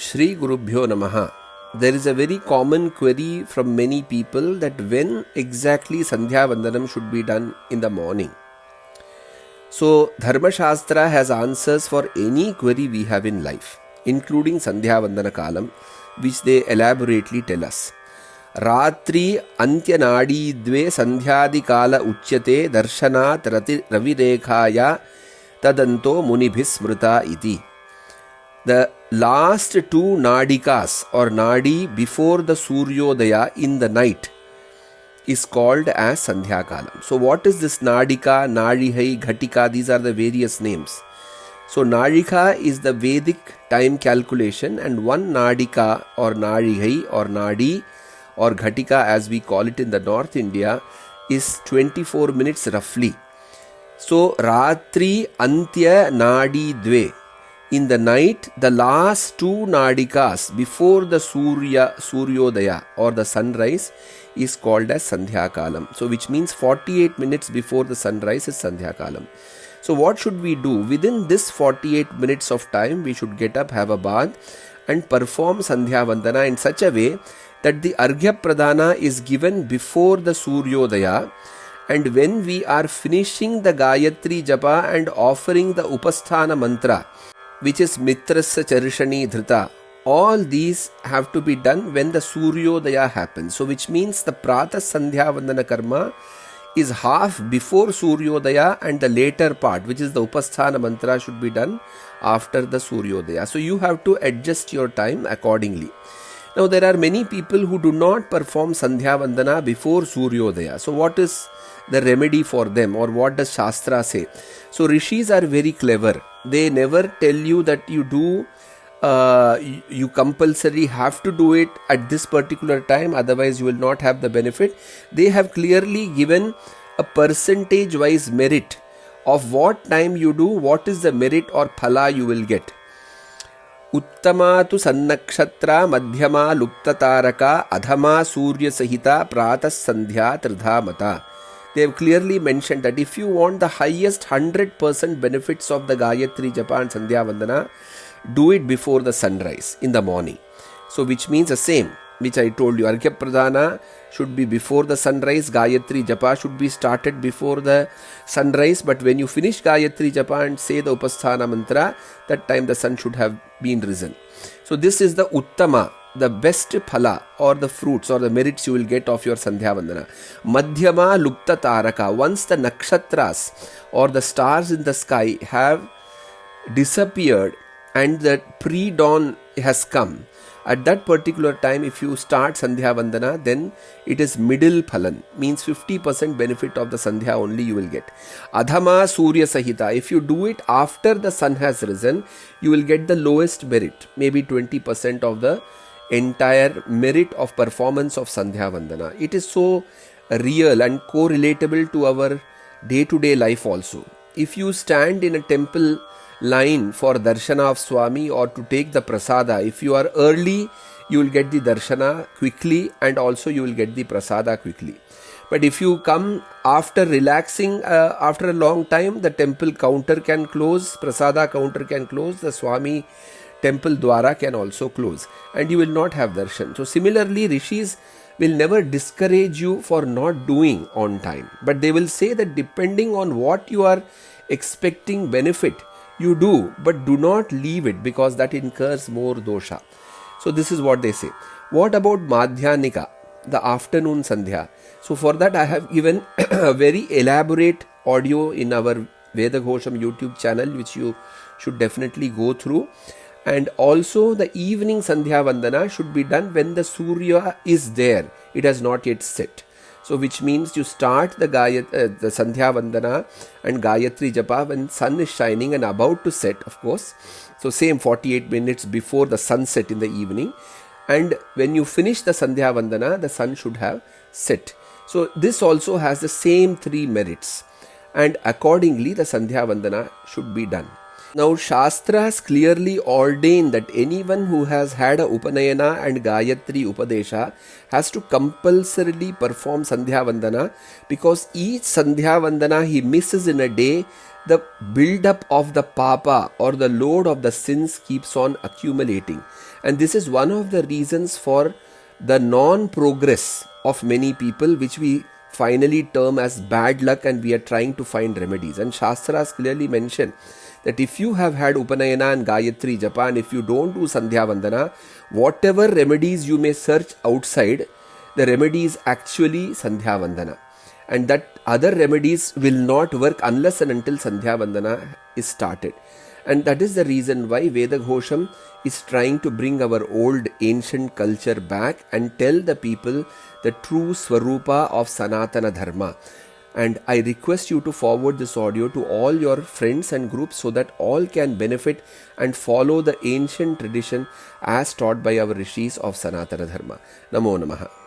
Shri Gurubhyo Namaha. There is a very common query from many people that when exactly Sandhyavandanam should be done in the morning. So, Dharma Shastra has answers for any query we have in life, including Sandhyavandana Kalam, which they elaborately tell us. Ratri Antyanadi Dve Sandhyadi Kala Uchyate Darshanat Ravirekhaya Tadanto Munibhis Smrita Iti. The last two nadikas or nadi before the Suryodaya in the night is called as Sandhya Kalam. So what is this nadika, nadihai, ghatika? These are the various names. So nadika is the Vedic time calculation, and one nadika or nadihai or nadi or ghatika as we call it in the North India is 24 minutes roughly. So Ratri Antya Nadi Dve. In the night, the last two nadikas before the Suryodaya or the sunrise is called as Sandhya Kalam. So which means 48 minutes before the sunrise is Sandhya Kalam. So what should we do? Within this 48 minutes of time, we should get up, have a bath and perform Sandhya Vandana in such a way that the Arghya Pradhana is given before the Suryodaya. And when we are finishing the Gayatri Japa and offering the Upasthana Mantra, which is Mitrasya Charishani Dhrita, all these have to be done when the Suryodaya happens. So which means the Prata Sandhya Vandana Karma is half before Suryodaya, and the later part, which is the Upasthana Mantra, should be done after the Suryodaya. So you have to adjust your time accordingly. Now there are many people who do not perform Sandhya Vandana before Suryodaya. So what is the remedy for them, or what does Shastra say? So Rishis are very clever. They never tell you that you do, you compulsory have to do it at this particular time, otherwise you will not have the benefit. They have clearly given a percentage wise merit of what time you do, what is the merit or phala you will get. Uttama tu sannakshatra madhyama luptataraka adhama surya sahita pratas sandhya tridha mata. They have clearly mentioned that if you want the highest 100% benefits of the Gayatri Japa and Sandhya Vandana, do it before the sunrise in the morning. So which means the same, which I told you, Arghya Pradhana should be before the sunrise, Gayatri Japa should be started before the sunrise, but when you finish Gayatri Japa and say the Upasthana Mantra, that time the sun should have been risen. So this is the Uttama, the best phala or the fruits or the merits you will get of your Sandhya Vandana. Madhyama Lupta Taraka. Once the nakshatras or the stars in the sky have disappeared and the pre-dawn has come, at that particular time if you start Sandhya Vandana, then it is middle phalan, means 50% benefit of the Sandhya only you will get. Adhama Surya Sahita. If you do it after the sun has risen, you will get the lowest merit, maybe 20% of the entire merit of performance of Sandhya Vandana. It is so real and co-relatable to our day-to-day life also. If you stand in a temple line for darshana of Swami or to take the prasada, if you are early, you will get the darshana quickly and also you will get the prasada quickly. But if you come after relaxing, after a long time, the temple counter can close, prasada counter can close, the Swami temple dwara can also close and you will not have darshan. So similarly, Rishis will never discourage you for not doing on time, but they will say that depending on what you are expecting benefit, you do, but do not leave it because that incurs more dosha. So this is what they say. What about Madhyanika, the afternoon Sandhya? So for that I have given a very elaborate audio in our Vedaghosham YouTube channel, which you should definitely go through. And also the evening Sandhya Vandana should be done when the Surya is there. It has not yet set. So which means you start the Sandhya Vandana and Gayatri Japa when sun is shining and about to set, of course. So same 48 minutes before the sunset in the evening. And when you finish the Sandhya Vandana, the sun should have set. So this also has the same three merits. And accordingly, the Sandhya Vandana should be done. Now Shastras clearly ordain that anyone who has had a Upanayana and Gayatri Upadesha has to compulsorily perform Sandhya Vandana, because each Sandhya Vandana he misses in a day the build-up of the papa or the load of the sins keeps on accumulating. And this is one of the reasons for the non-progress of many people, which we finally term as bad luck, and we are trying to find remedies. And Shastras clearly mention that if you have had Upanayana and Gayatri Japa, and if you don't do Sandhyavandana, whatever remedies you may search outside, the remedy is actually Sandhyavandana. And that other remedies will not work unless and until Sandhyavandana is started. And that is the reason why Vedaghosham is trying to bring our old ancient culture back and tell the people the true Swarupa of Sanatana Dharma. And I request you to forward this audio to all your friends and groups so that all can benefit and follow the ancient tradition as taught by our rishis of Sanatana Dharma. Namo Namaha.